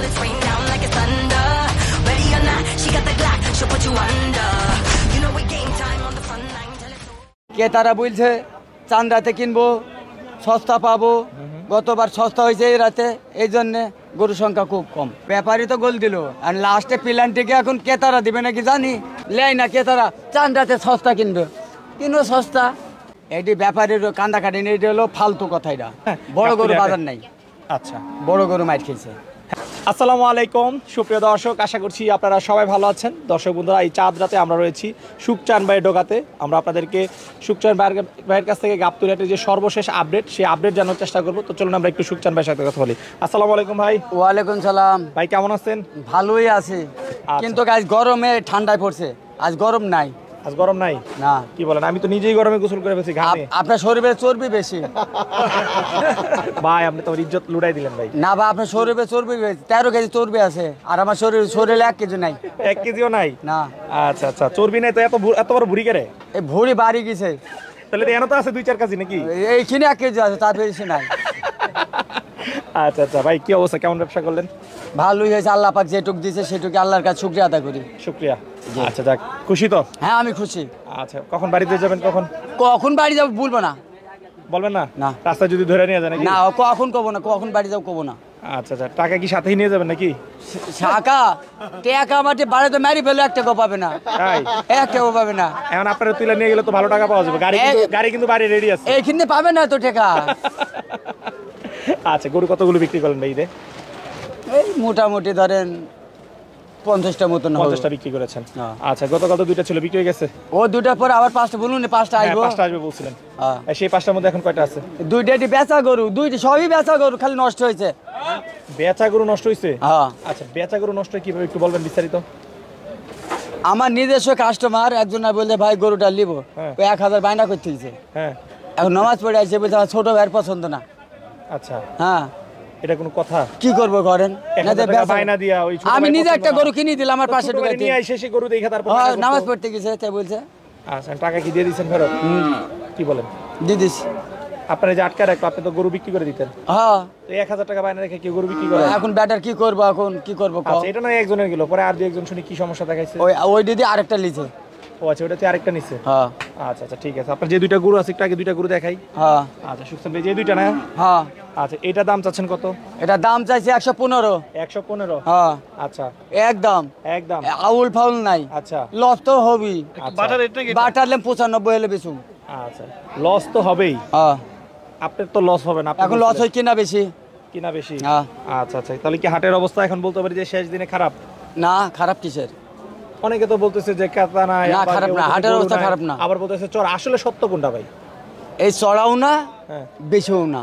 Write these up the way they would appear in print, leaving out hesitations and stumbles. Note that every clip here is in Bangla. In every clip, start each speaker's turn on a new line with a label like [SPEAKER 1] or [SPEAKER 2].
[SPEAKER 1] bullets rain down like it's thunder. Ready or not, she got the Glock, she'll put you under. You know we game time on the front line. Tell it to
[SPEAKER 2] কে তারা বলছে চাঁদ রাতে কিনবো সস্তা পাবো, গতবার সস্তা হয়েছে এই রাতে, এই জন্যে গরুর সংখ্যা খুব কম। ব্যাপারই তো গোল দিল, আর লাস্টে প্ল্যানটিকে এখন ক্রেতারা দিবে নাকি জানি, লেয় না ক্রেতারা চাঁদ রাতে সস্তা কিনবে, কিনো সস্তা। এটি ব্যাপারের কান্দা কাটিনি, এটি হলো ফালতু কথা। এটা বড় গরু বাজার নাই,
[SPEAKER 3] আচ্ছা
[SPEAKER 2] বড় গরু মাইর খেয়েছে।
[SPEAKER 3] আসসালামু আলাইকুম সুপ্রিয় দর্শক, আশা করছি আপনারা সবাই ভালো আছেন। দর্শক বন্ধুরা, এই চাঁদ রাতে আমরা রয়েছি সুখচান ভাইয়ের ডোকাতে। আমরা আপনাদেরকে সুখচান ভাইয়ের কাছ থেকে গাবতলী যে সর্বশেষ আপডেট, সেই আপডেট জানার চেষ্টা করবো। তো চলুন আমরা একটু সুখচান ভাইয়ের সাথে কথা বলি। আসসালামু আলাইকুম ভাই।
[SPEAKER 2] ওয়ালাইকুম সালাম।
[SPEAKER 3] ভাই কেমন আছেন?
[SPEAKER 2] ভালোই আছে, কিন্তু আজ গরমে ঠান্ডায় পড়ছে, আজ গরম নাই।
[SPEAKER 3] আজ গরম নাই?
[SPEAKER 2] না।
[SPEAKER 3] কি বলেন, আমি তো নিজেই গরমে গোসল করে ফেলছি ঘামে।
[SPEAKER 2] আপনার শরীরে চর্বি বেশি।
[SPEAKER 3] ভাই আপনি তো ইজ্জত লুটাই দিলেন ভাই।
[SPEAKER 2] না ভাই, আপনার শরীরে চর্বি বেশি, 13 কেজি চর্বি আছে, আর আমার শরীরে 1 কেজি নাই।
[SPEAKER 3] 1 কেজিও নাই?
[SPEAKER 2] না।
[SPEAKER 3] আচ্ছা আচ্ছা, চর্বি নাই তো এত বড় ভুড়ি করে?
[SPEAKER 2] এই ভুড়ি বাড়ি গেছে।
[SPEAKER 3] তাহলে তো এনে তো আছে 2-4 কেজি নাকি?
[SPEAKER 2] এইখানে 1 কেজি আছে, তার বেশি নাই।
[SPEAKER 3] আচ্ছা আচ্ছা ভাই, কি অবস্থা, কেমন ব্যবসা করলেন?
[SPEAKER 2] ভালোই হয়েছে, আল্লাহ পাক যেটুকু দিয়েছে সেটুকু আল্লাহর কাছে শুকরিয়া আদায় করি।
[SPEAKER 3] শুকরিয়া। আচ্ছা যাক, খুশি তো?
[SPEAKER 2] হ্যাঁ আমি খুশি।
[SPEAKER 3] আচ্ছা, কখন বাড়িতে যাবেন?
[SPEAKER 2] কখন বাড়ি যাবো বলবো না।
[SPEAKER 3] বলবেন না?
[SPEAKER 2] না।
[SPEAKER 3] রাস্তায় যদি ধরে নিয়ে যান নাকি?
[SPEAKER 2] না, কখন কব না, কখন বাড়ি যাবো কব না।
[SPEAKER 3] আচ্ছা আচ্ছা, টাকা কি সাথেই নিয়ে যাবেন নাকি?
[SPEAKER 2] শাখা টাকা মাটি বাড়িতে মারি ফেলে 1 টাকাও পাবে না।
[SPEAKER 3] তাই?
[SPEAKER 2] 1 টাকাও পাবে না।
[SPEAKER 3] এখন আপনারা তুলে নিয়ে গেলে তো ভালো টাকা পাওয়া যাবে। গাড়ি কিন্তু বাড়ি রেডি আছে।
[SPEAKER 2] এইখানে পাবে না তো টাকা।
[SPEAKER 3] আচ্ছা, গরু কতগুলো বিক্রি করলেন ভাই?
[SPEAKER 2] এই মোটামুটি ধরেন 50টা মতন হবে।
[SPEAKER 3] 50টা বিক্রি করেছেন?
[SPEAKER 2] হ্যাঁ।
[SPEAKER 3] আচ্ছা, গতকাল তো 2টা ছিল, বিক্রি হয়ে গেছে?
[SPEAKER 2] ও 2টার পর আবার 5টা বলুন, 5টা আসবে।
[SPEAKER 3] 5টা আসবে বলছিলেন।
[SPEAKER 2] হ্যাঁ।
[SPEAKER 3] সেই 5টার মধ্যে এখন কয়টা আছে?
[SPEAKER 2] 2টাই বেচা গরু, 2টি সবই বেচা গরু, খালি নষ্ট হয়েছে।
[SPEAKER 3] বেচা গরু নষ্ট হয়েছে?
[SPEAKER 2] হ্যাঁ।
[SPEAKER 3] আচ্ছা, বেচা গরু নষ্ট হয় কিভাবে একটু বলবেন বিস্তারিত?
[SPEAKER 2] আমার নিজস্ব কাস্টমার একজন বললে ভাই গরুটা নিব,
[SPEAKER 3] হ্যাঁ।
[SPEAKER 2] 1000 বায়না করতে দিয়েছে।
[SPEAKER 3] হ্যাঁ।
[SPEAKER 2] এখন নামাজ পড়ে আসছে, বলছে আমার ছোট ভাইয়ের পছন্দ না।
[SPEAKER 3] আচ্ছা,
[SPEAKER 2] হ্যাঁ।
[SPEAKER 3] এটা কোনো কথা?
[SPEAKER 2] কি করবো করেন,
[SPEAKER 3] 1000 টাকা বায়না দিয়া ওই ছোট
[SPEAKER 2] আমি
[SPEAKER 3] ভাই
[SPEAKER 2] নিজে
[SPEAKER 3] পছন্দ
[SPEAKER 2] একটা
[SPEAKER 3] না।
[SPEAKER 2] গরু কিনে দিলাম আমার পাশে
[SPEAKER 3] ছোট ভাই
[SPEAKER 2] ঢুকাইতে।
[SPEAKER 3] নিয়ে আইসে সে গরু দেখে তারপর
[SPEAKER 2] হ্যাঁ,
[SPEAKER 3] টাকা করতো।
[SPEAKER 2] নামাজ পড়তে গেছে তাই বলছে।
[SPEAKER 3] আচ্ছা, টাকা কি দিয়ে দিয়েছেন ফেরত? কি বলেন?
[SPEAKER 2] দিদিস।
[SPEAKER 3] আপনার যে আটকা রাখলো, আপনি তো গরু বিক্রি করে দিতেন।
[SPEAKER 2] হ্যাঁ।
[SPEAKER 3] তো 1000 টাকা বায়না রেখে কি গরু বিক্রি করে?
[SPEAKER 2] এখন ব্যাটার কি করবো, এখন কি করবো?
[SPEAKER 3] আচ্ছা, এটা নয় একজনের গেল, পরে আর 2-1 শুনি কি সমস্যা দেখাইছে?
[SPEAKER 2] ওই দিদি আরেকটা লিছে।
[SPEAKER 3] ও আচ্ছা, ওটাতে আরেকটা নিছে।
[SPEAKER 2] হ্যাঁ।
[SPEAKER 3] আচ্ছা আচ্ছা, ঠিক আছে। আপনার যে 2টা গরু আছে, একটু আগে 2টা গরু দেখাই।
[SPEAKER 2] হ্যাঁ।
[SPEAKER 3] আচ্ছা, সুখসান ভাই, যে 2টা না?
[SPEAKER 2] হ্যাঁ।
[SPEAKER 3] আচ্ছা, এটা দাম চাচ্ছেন কত?
[SPEAKER 2] এটা দাম চাইছে 115।
[SPEAKER 3] 115?
[SPEAKER 2] হ্যাঁ।
[SPEAKER 3] আচ্ছা,
[SPEAKER 2] একদম
[SPEAKER 3] একদম।
[SPEAKER 2] আউল ফাউল নাই।
[SPEAKER 3] আচ্ছা
[SPEAKER 2] লস তো হবি,
[SPEAKER 3] বাটার
[SPEAKER 2] বাটারলে 95 হলে বেচুম।
[SPEAKER 3] আচ্ছা, লস তো হবেই।
[SPEAKER 2] হ্যাঁ।
[SPEAKER 3] আপনার তো লস হবে না?
[SPEAKER 2] এখন লস হয় কিনা বেশি।
[SPEAKER 3] কিনা বেশি?
[SPEAKER 2] হ্যাঁ।
[SPEAKER 3] আচ্ছা আচ্ছা, তাহলে কি হাটের অবস্থা এখন বলতে পারি যে শেষ দিনে খারাপ?
[SPEAKER 2] না, খারাপ কিসের?
[SPEAKER 3] অনেকে তো বলতেছে যে কাতা নাই,
[SPEAKER 2] না,
[SPEAKER 3] আবার
[SPEAKER 2] খারাপ
[SPEAKER 3] কেউ
[SPEAKER 2] না,
[SPEAKER 3] বলতেছে
[SPEAKER 2] হাটের
[SPEAKER 3] গরু
[SPEAKER 2] অবস্থা
[SPEAKER 3] নাই,
[SPEAKER 2] খারাপ না।
[SPEAKER 3] আবার বলতেছে চোর। আসলে সত্য কোনটা ভাই?
[SPEAKER 2] এই চড়াও না,
[SPEAKER 3] হ্যাঁ।
[SPEAKER 2] বেশিও না,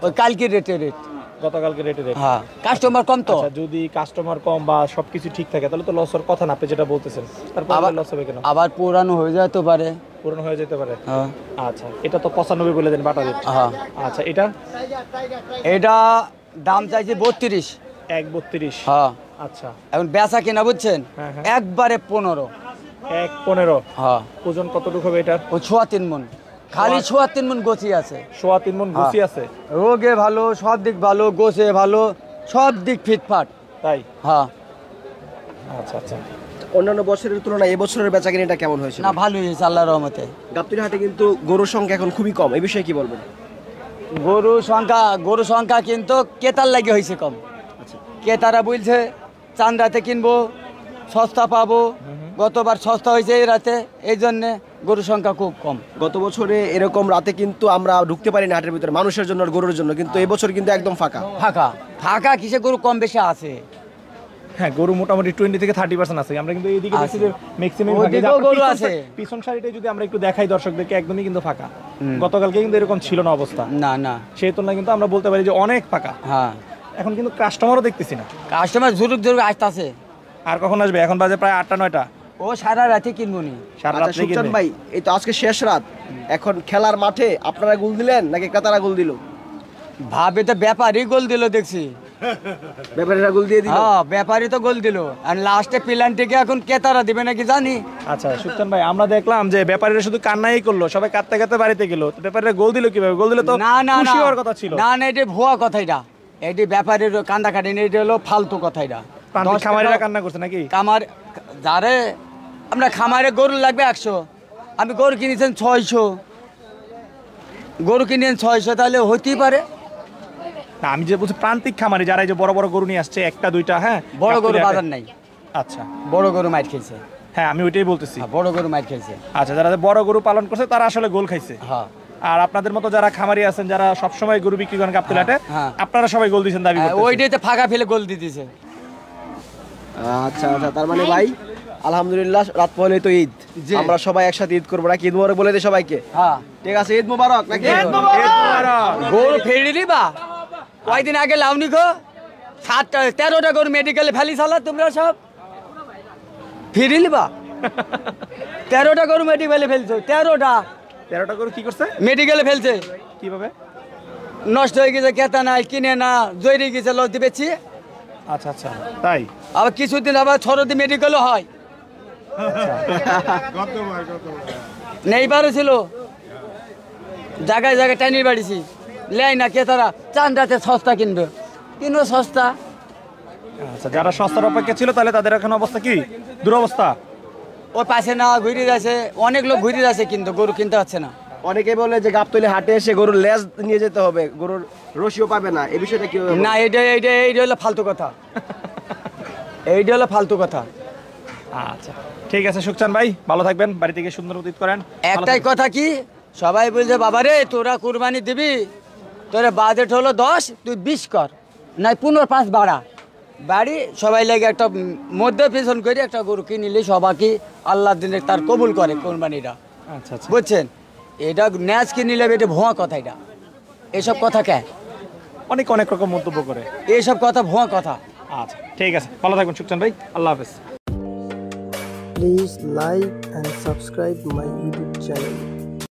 [SPEAKER 2] ওই কালকে রেটে রেট।
[SPEAKER 3] গতকালকে রেটে রেট?
[SPEAKER 2] হ্যাঁ। কাস্টমার কম তো।
[SPEAKER 3] আচ্ছা, যদি কাস্টমার কম বা সবকিছু ঠিক থাকে তাহলে তো লস হওয়ার কথা না, আপনি যেটা বলতেছেন। তারপর লস হবে কেন?
[SPEAKER 2] আবার পুরানো হয়ে যেতে পারে।
[SPEAKER 3] পুরনো হয়ে যেতে পারে?
[SPEAKER 2] হ্যাঁ।
[SPEAKER 3] আচ্ছা, এটা তো 95 বলে দেন বাটা রেট।
[SPEAKER 2] হ্যাঁ।
[SPEAKER 3] আচ্ছা, এটা?
[SPEAKER 2] এটা দাম চাইছে 32।
[SPEAKER 3] 1.32?
[SPEAKER 2] হ্যাঁ।
[SPEAKER 3] আচ্ছা,
[SPEAKER 2] এখন বেচা কিনা বুঝছেন,
[SPEAKER 3] হ্যাঁ, হ্যাঁ।
[SPEAKER 2] একবারে 15।
[SPEAKER 3] 1.15?
[SPEAKER 2] হ্যাঁ।
[SPEAKER 3] ওজন কতটুকু হবে এটার?
[SPEAKER 2] ও 36 মন, খালি 36 মন গোছি আছে।
[SPEAKER 3] 3.25 মন গুছি আছে?
[SPEAKER 2] রোগে ভালো, সব দিক ভালো, গোছে ভালো, সব দিক ফিটফাট।
[SPEAKER 3] তাই?
[SPEAKER 2] হ্যাঁ।
[SPEAKER 3] আচ্ছা আচ্ছা।
[SPEAKER 4] অন্যান্য বছরের তুলনায় এবছরের বেচাকেনাটা কেমন হয়েছে?
[SPEAKER 2] না, ভালোই হয়েছে আল্লাহর রহমতে।
[SPEAKER 4] গাবতলী হাটে কিন্তু গরুর সংখ্যা এখন খুবই কম, এই বিষয়ে কি বলবেন?
[SPEAKER 2] গরু সংখ্যা কিন্তু ক্রেতার লাগে হয়েছে কম।
[SPEAKER 4] আচ্ছা।
[SPEAKER 2] ক্রেতারা বলছে চাঁদ রাতে কিনবো সস্তা পাবো, গতবার সস্তা হয়েছে এই রাতে, এই জন্যে গরুর সংখ্যা খুব কম।
[SPEAKER 4] গত বছরে এরকম রাতে কিন্তু আমরা ঢুকতে পারি না হাটের ভিতরে, মানুষের জন্য আর গরুর জন্য, কিন্তু এবছর কিন্তু একদম ফাঁকা।
[SPEAKER 2] ফাঁকা ফাঁকা কিসে, গরু কম বেশি আছে।
[SPEAKER 3] হ্যাঁ, গরু মোটামুটি 20 থেকে 30% আছে। আমরা কিন্তু এইদিকে দেখছি যে ম্যাক্সিমাম
[SPEAKER 2] ওদিকেও গরু আছে।
[SPEAKER 3] পিছন সারিটা যদি আমরা একটু দেখাই দর্শকদেরকে, একদমই কিন্তু ফাঁকা। গতকালকে কিন্তু এরকম ছিল না অবস্থা।
[SPEAKER 2] না না,
[SPEAKER 3] সেই তুলনায় কিন্তু আমরা বলতে পারি যে অনেক ফাঁকা।
[SPEAKER 2] হ্যাঁ।
[SPEAKER 3] এখন কিন্তু কাস্টমারও দেখতেছি না।
[SPEAKER 2] কাস্টমার জরুর আসতেছে।
[SPEAKER 3] আর কখন আসবে? এখন বাজে প্রায় 8টা-9টা।
[SPEAKER 2] ও সারা রাতে কিনবো নি।
[SPEAKER 3] সারা
[SPEAKER 4] আচ্ছা
[SPEAKER 3] রাত্রে
[SPEAKER 4] সুখচান
[SPEAKER 3] কিনবে?
[SPEAKER 4] ভাই, এই তো আজকে শেষ রাত, এখন খেলার মাঠে আপনারা গোল দিলেন নাকি ক্রেতারা গোল দিল?
[SPEAKER 2] ভাবে তো ব্যাপারই গোল দিল দেখছি।
[SPEAKER 4] ব্যাপারীরা গোল দিয়ে দিল?
[SPEAKER 2] হ্যাঁ, ব্যাপারই তো গোল দিল, আর লাস্টে প্ল্যানটিকে এখন ক্রেতারা দিবে নাকি জানি।
[SPEAKER 3] আচ্ছা সুখচান ভাই, আমরা দেখলাম যে ব্যাপারীরা শুধু কান্নাই করলো, সবাই কাঁদতে কাঁদতে বাড়িতে গেল। তো ব্যাপারীরা গোল দিল কিভাবে? গোল দিলে তো
[SPEAKER 2] না না
[SPEAKER 3] খুশি
[SPEAKER 2] না
[SPEAKER 3] হওয়ার কথা ছিল।
[SPEAKER 2] না না, এটা ভুয়া কথা। এটি ব্যাপারের কান্দা কাটেনি, এটি হলো ফালতু কথা। এটা
[SPEAKER 3] প্রান্তিক খামারিরা কান্না করছে নাকি?
[SPEAKER 2] খামার যারে আমরা খামারে গরু লাগবে 100, আমি গরু কিনেছেন 600, গরু কিনেছেন 600, তাহলে হতেই পারে।
[SPEAKER 3] না আমি যে বলছি প্রান্তিক খামারি যারা এই যে বড় বড় গরু নিয়ে আসছে একটা দুইটা, হ্যাঁ
[SPEAKER 2] বড় গরু
[SPEAKER 3] গাবতলী
[SPEAKER 2] বাজার
[SPEAKER 3] হাটে।
[SPEAKER 2] নাই,
[SPEAKER 3] আচ্ছা
[SPEAKER 2] বড় গরু মাইর খেয়েছে।
[SPEAKER 3] হ্যাঁ আমি ওইটাই বলতেছি।
[SPEAKER 2] বড় গরু মাইর খেয়েছে।
[SPEAKER 3] আচ্ছা যারা বড় গরু পালন করছে তারা আসলে গোল খাইছে।
[SPEAKER 2] হ্যাঁ
[SPEAKER 3] আর আপনাদের মতো যারা খামারি আছেন যারা সবসময় গরু বিক্রি করেন গাবতলী হাটে,
[SPEAKER 2] হ্যাঁ।
[SPEAKER 3] আপনারা সবাই গোল দিয়েছেন দাবি করতেছেন।
[SPEAKER 2] ওইটাতে ফাঁকা ফেলে গোল দিয়ে দিয়েছে।
[SPEAKER 4] আচ্ছা আচ্ছা, তার মানে ভাই আলহামদুলিল্লাহ রাত পহলে তো ঈদ,
[SPEAKER 2] জি।
[SPEAKER 4] আমরা সবাই একসাথে ঈদ করবো নাকি? ঈদ মোবারক বলে দিই সবাইকে।
[SPEAKER 2] হ্যাঁ
[SPEAKER 4] ঠিক আছে, ঈদ মোবারক নাকি?
[SPEAKER 3] ঈদ মোবারক।
[SPEAKER 2] গরু ফেরিলি বা কয়দিন আগে লাউনি গো 13টা গরু মেডিকেলে ফেলি সালা, তোমরা সব ফিরিলি বা 13টা গরু মেডিকেলে ফেলছো,
[SPEAKER 3] 13টা গরু কি করছে?
[SPEAKER 2] মেডিকেলে ফেলছে,
[SPEAKER 3] কিভাবে?
[SPEAKER 2] নষ্ট হয়ে গেছে, কেতা নাই, কিনে না, জয়রি গেছে, লতি বেচি।
[SPEAKER 3] আচ্ছা আচ্ছা তাই।
[SPEAKER 2] আবার কিছুদিন আবার ছরদি মেডিকেলও হয়, নেইবারও ছিল, জায়গায় জায়গায় টানিয়ে বাড়িছি, লেয় না কেতারা, চান্দাতে সস্তা কিনবে, কিনবো সস্তা।
[SPEAKER 3] আচ্ছা যারা সস্তার অপেক্ষা ছিল তাহলে তাদের এখন অবস্থা কি? দুরবস্থা।
[SPEAKER 2] ওই পাশে না ঘুরে যাচ্ছে, অনেক লোক ঘুরে যাচ্ছে কিন্তু গরু কিনতে পারছে না।
[SPEAKER 4] অনেকে বলে যে গাবতলী হাটে এসে গরুর লেজ নিয়ে যেতে হবে, গরুর রশিও পাবে না, এই বিষয়টা কি?
[SPEAKER 2] না এইটা হলো ফালতু কথা, এইটা হলো ফালতু কথা।
[SPEAKER 3] আচ্ছা ঠিক আছে সুকচান ভাই, ভালো থাকবেন, বাড়ি থেকে সুন্দর উদিত করেন।
[SPEAKER 2] একটাই কথা কি, সবাই বলছে বাবা রে তোরা কুরবানি দিবি, তোর বাজেট হলো 10, তুই 20 কর, নাই 15-5 বাড়া বাড়ি, সবাই লাগে একটা মধ্যে পেছন করে একটা গরু কিনিলে সবাইকে আল্লাহ দিনে তার কবুল করে কোরবানিটা,
[SPEAKER 3] আচ্ছা আচ্ছা
[SPEAKER 2] বুঝছেন? এটা ন্যাচ কিনিলে এটা ভুয়া কথা, এটা এসব কথা কে,
[SPEAKER 3] অনেক অনেক রকম মন্তব্য করে।
[SPEAKER 2] এইসব কথা ভুয়া কথা।
[SPEAKER 3] আচ্ছা ঠিক আছে, ভালো থাকবেন সুকচান ভাই, আল্লাহ হাফেজ।
[SPEAKER 5] Please like and subscribe my YouTube channel.